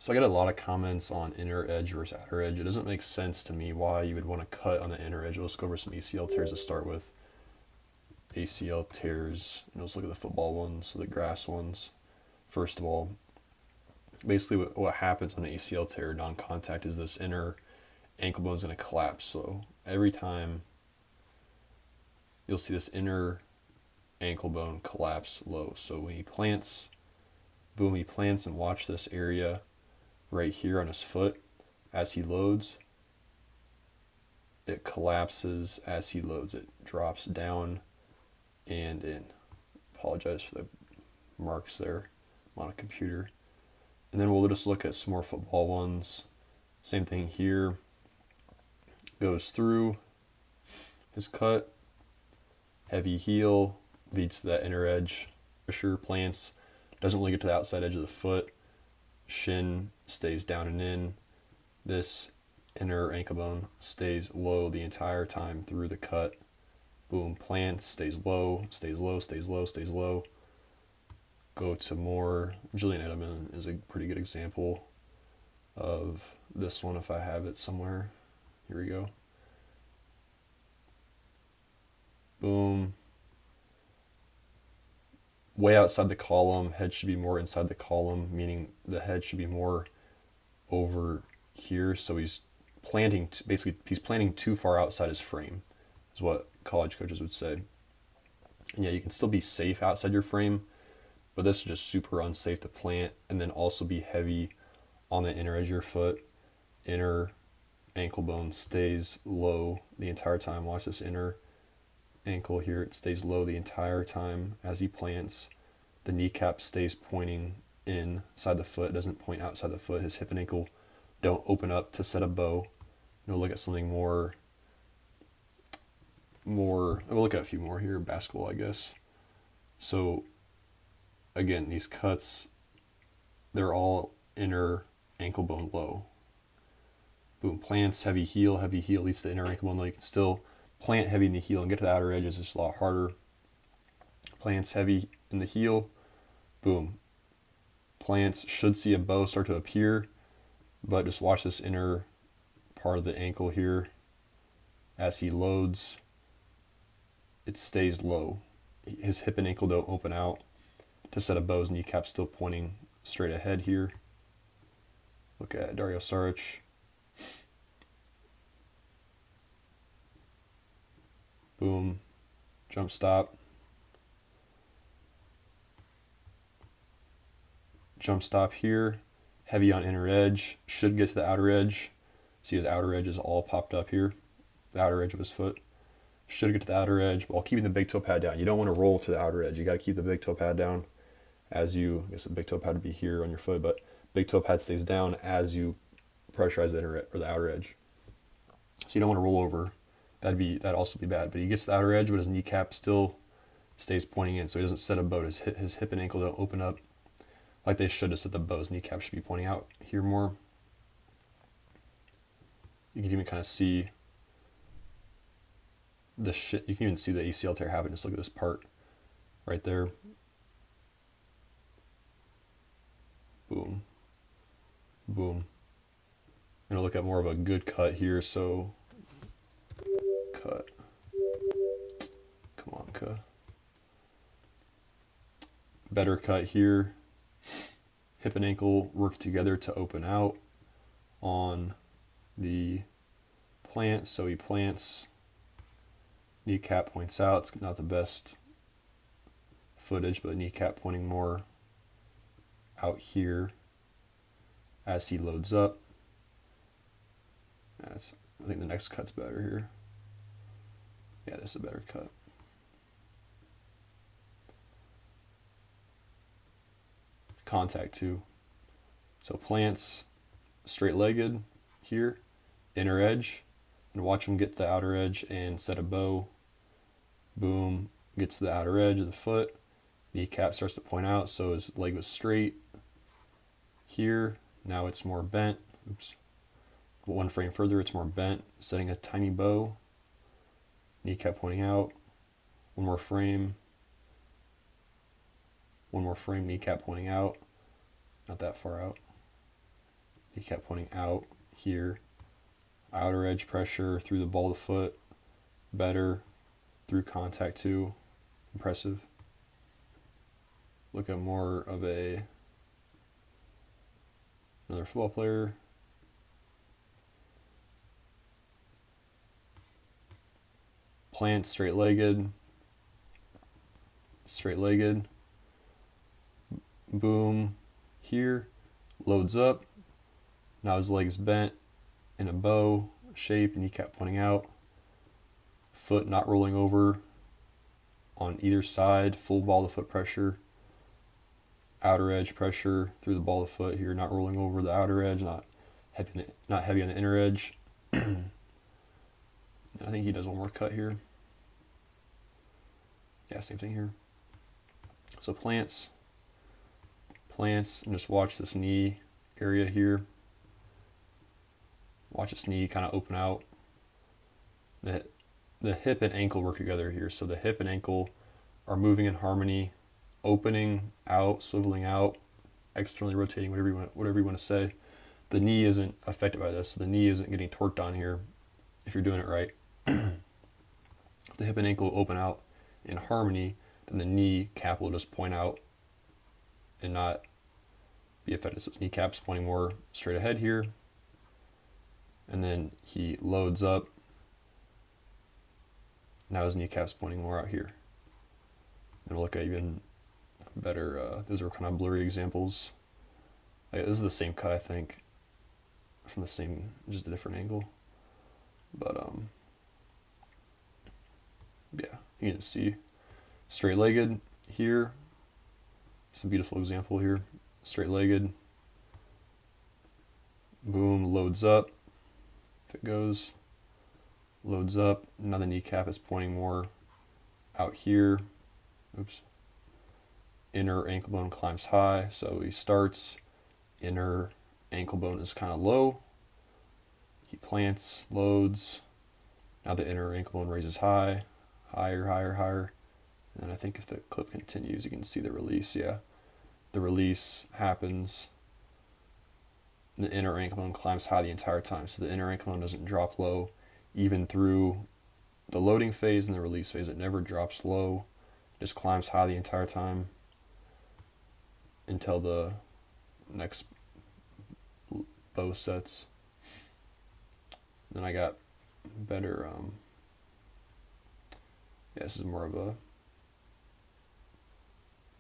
So I get a lot of comments on inner edge versus outer edge. It doesn't make sense to me why you would want to cut on the inner edge. Let's go over some ACL tears to start with. ACL tears, and let's look at the football ones, so the grass ones. First of all, basically what happens on an ACL tear non-contact is this inner ankle bone is going to collapse. So every time you'll see this inner ankle bone collapse low. So when he plants, boom, he plants, and watch this area right here on his foot. As he loads, it collapses as he loads. It drops down and in. Apologize for the marks there. I'm on a computer. And then we'll just look at some more football ones. Same thing here. Goes through his cut. Heavy heel leads to that inner edge. Pressure plants. Doesn't really get to the outside edge of the foot. Shin stays down and in. This inner ankle bone stays low the entire time through the cut. Boom, plants, stays low, stays low, stays low, stays low. Go to more. Julian Edelman is a pretty good example of this one if I have it somewhere. Here we go. Boom. Way outside the column, head should be more inside the column, meaning the head should be more over here. So he's planting, basically he's planting too far outside his frame, is what college coaches would say. And yeah, you can still be safe outside your frame, but this is just super unsafe to plant, and then also be heavy on the inner edge of your foot. Inner ankle bone stays low the entire time. Watch this inner ankle here, it stays low the entire time as he plants. The kneecap stays pointing inside the foot, doesn't point outside the foot. His hip and ankle don't open up to set a bow. We'll look at something more, we'll look at a few more here. Basketball, I guess. So again, these cuts, they're all inner ankle bone low. Boom, plants, heavy heel leads to the inner ankle bone low. You can still plant heavy in the heel and get to the outer edge. It's just a lot harder. Plants heavy in the heel. Boom. Plants should see a bow start to appear, but just watch this inner part of the ankle here. As he loads, it stays low. His hip and ankle don't open out to set a bow. His kneecap still pointing straight ahead here. Look at Dario Saric. Boom, jump stop. Jump stop here, heavy on inner edge, should get to the outer edge. See his outer edge is all popped up here, the outer edge of his foot. Should get to the outer edge while keeping the big toe pad down. You don't want to roll to the outer edge. You got to keep the big toe pad down as you, I guess the big toe pad would be here on your foot, but big toe pad stays down as you pressurize the inner or the outer edge. So you don't want to roll over. That'd also be bad. But he gets the outer edge, but his kneecap still stays pointing in, so he doesn't set a bow. His hip and ankle don't open up like they should to set the bow. His kneecap should be pointing out here more. You can even kind of see the shit. You can even see the ACL tear happen. Just look at this part right there. Boom. Boom. I'm gonna look at more of a good cut here. So cut. Come on, cut. Better cut here. Hip and ankle work together to open out on the plant. So he plants. Kneecap points out. It's not the best footage, but kneecap pointing more out here as he loads up. I think the next cut's better here. Yeah, this is a better cut. Contact too. So plants straight-legged here, inner edge, and watch him get the outer edge and set a bow. Boom, gets to the outer edge of the foot. Kneecap starts to point out, so his leg was straight here. Now it's more bent. Oops. One frame further, it's more bent, setting a tiny bow. Kneecap pointing out. One more frame. One more frame, kneecap pointing out. Not that far out. kneecap pointing out here. Outer edge pressure through the ball of the foot, better. Through contact too, impressive. Look at more of another football player. Plant straight-legged, boom, here, loads up. Now his leg is bent in a bow shape, kneecap pointing out. Foot not rolling over on either side, full ball of foot pressure. Outer edge pressure through the ball of foot here, not rolling over the outer edge, not heavy on the inner edge. I think he does one more cut here. Yeah, same thing here. So plants, and just watch this knee area here. Watch this knee kind of open out. The hip and ankle work together here. So the hip and ankle are moving in harmony, opening out, swiveling out, externally rotating, whatever you want to say. The knee isn't affected by this. So the knee isn't getting torqued on here if you're doing it right. If the hip and ankle open out in harmony, then the knee cap will just point out and not be affected. So his kneecap's pointing more straight ahead here. And then he loads up. Now his kneecap's pointing more out here. And we'll look at even better, those are kind of blurry examples. This is the same cut, I think, from the same, just a different angle. But yeah, you can see straight-legged here. It's a beautiful example here. Straight-legged, boom, loads up. If it goes, loads up. Now the kneecap is pointing more out here. Oops. Inner ankle bone climbs high. So he starts, inner ankle bone is kind of low. He plants, loads. Now the inner ankle bone raises high, higher, higher, higher. And I think if the clip continues, you can see the release. Yeah, the release happens. The inner ankle bone climbs high the entire time. So the inner ankle bone doesn't drop low, even through the loading phase and the release phase. It never drops low, just climbs high the entire time until the next bow sets. Then I got better, yeah, this is more of a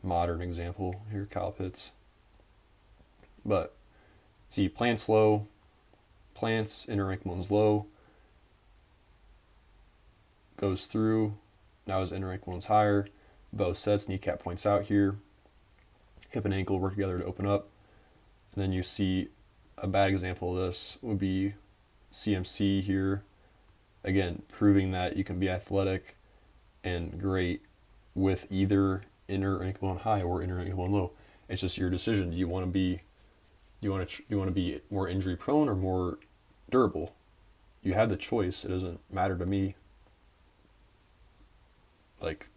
modern example here, Kyle Pitts. But see, plants low, plants, inner ankle bone's low, goes through, now his inner ankle bone's higher, bow sets, kneecap points out here, hip and ankle work together to open up. And then you see a bad example of this would be CMC here. Again, proving that you can be athletic and great with either inner ankle bone high or inner ankle bone low. It's just your decision. Do you want to be more injury prone or more durable? You have the choice. It doesn't matter to me. Like,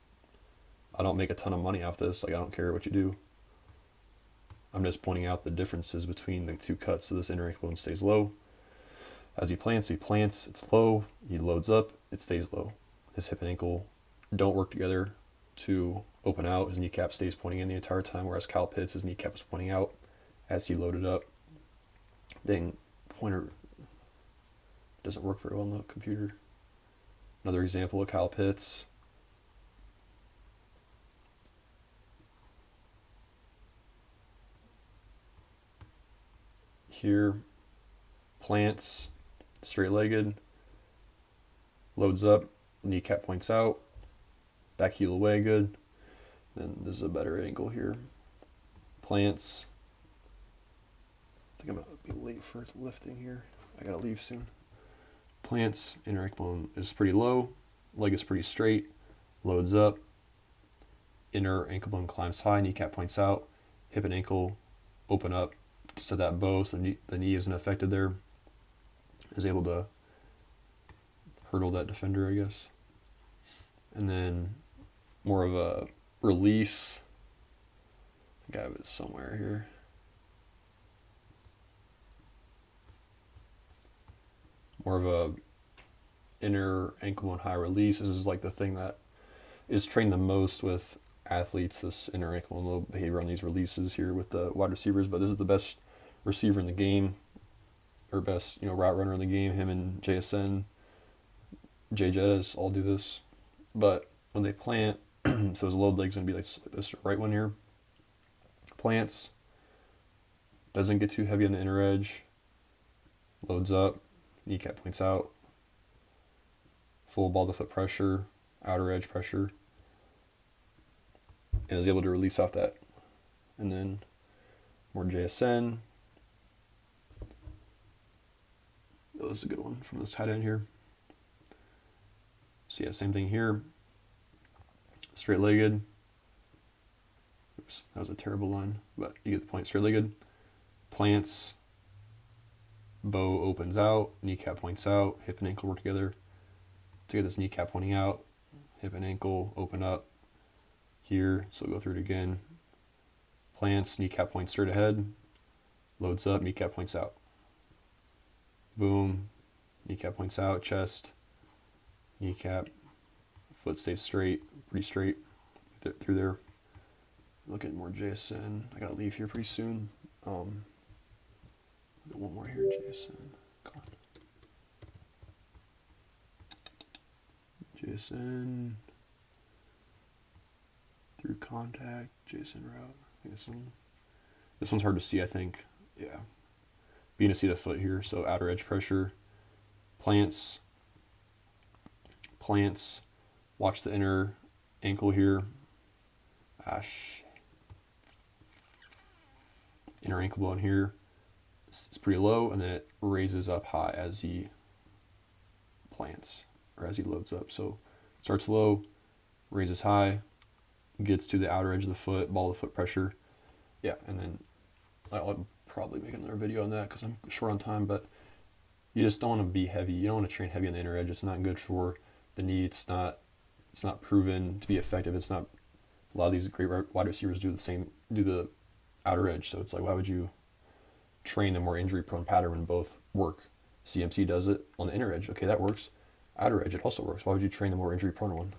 I don't make a ton of money off this. Like, I don't care what you do. I'm just pointing out the differences between the two cuts. So this inner ankle bone stays low. As he plants, it's low. He loads up, it stays low. His hip and ankle don't work together to open out. His kneecap stays pointing in the entire time, whereas Kyle Pitts, his kneecap is pointing out as he loaded up. Dang, pointer doesn't work very well on the computer. Another example of Kyle Pitts. Here, plants, straight-legged, loads up, kneecap points out, back heel away good. Then this is a better angle here. Plants. I think I'm going to be late for lifting here. I got to leave soon. Plants, inner ankle bone is pretty low, leg is pretty straight, loads up, inner ankle bone climbs high, kneecap points out, hip and ankle open up to that bow, so the knee isn't affected there. Is able to hurdle that defender, I guess. And then more of a release. I think I have it somewhere here. more of a inner ankle bone high release. This is like the thing that is trained the most with athletes, this inner ankle bone low behavior on these releases here with the wide receivers. But this is the best receiver in the game, or best, route runner in the game. Him and JSN, Jay Jettas all do this. But when they plant, so his load leg's gonna be like this right one here. Plants, doesn't get too heavy on the inner edge, loads up, kneecap points out, full ball to foot pressure, outer edge pressure, and is able to release off that. And then more JSN. That was a good one from this tight end here. So yeah, same thing here. Straight legged. Oops, that was a terrible line, but you get the point. Straight legged. Plants. Bow opens out, kneecap points out, hip and ankle work together to get this kneecap pointing out, hip and ankle open up here, so go through it again. Plants, kneecap points straight ahead, loads up, kneecap points out. Boom, kneecap points out, chest, kneecap, foot stays straight, pretty straight through there. Look at more JSN. I gotta leave here pretty soon. One more here, Jason. Come on. Jason. Through contact. Jason route. I think this one's hard to see, I think. Yeah. Being to see the foot here. So outer edge pressure. Plants. Plants. Watch the inner ankle here. Inner ankle bone here. It's pretty low, and then it raises up high as he plants, or as he loads up. So starts low, raises high, gets to the outer edge of the foot, ball of the foot pressure. Yeah, and then I'll probably make another video on that because I'm short on time, but you just don't want to be heavy. You don't want to train heavy on the inner edge. It's not good for the knee. It's not proven to be effective. It's not, a lot of these great wide receivers do the outer edge. So it's like, why would you train the more injury-prone pattern when both work? CMC does it on the inner edge. Okay, that works. Outer edge, it also works. Why would you train the more injury-prone one?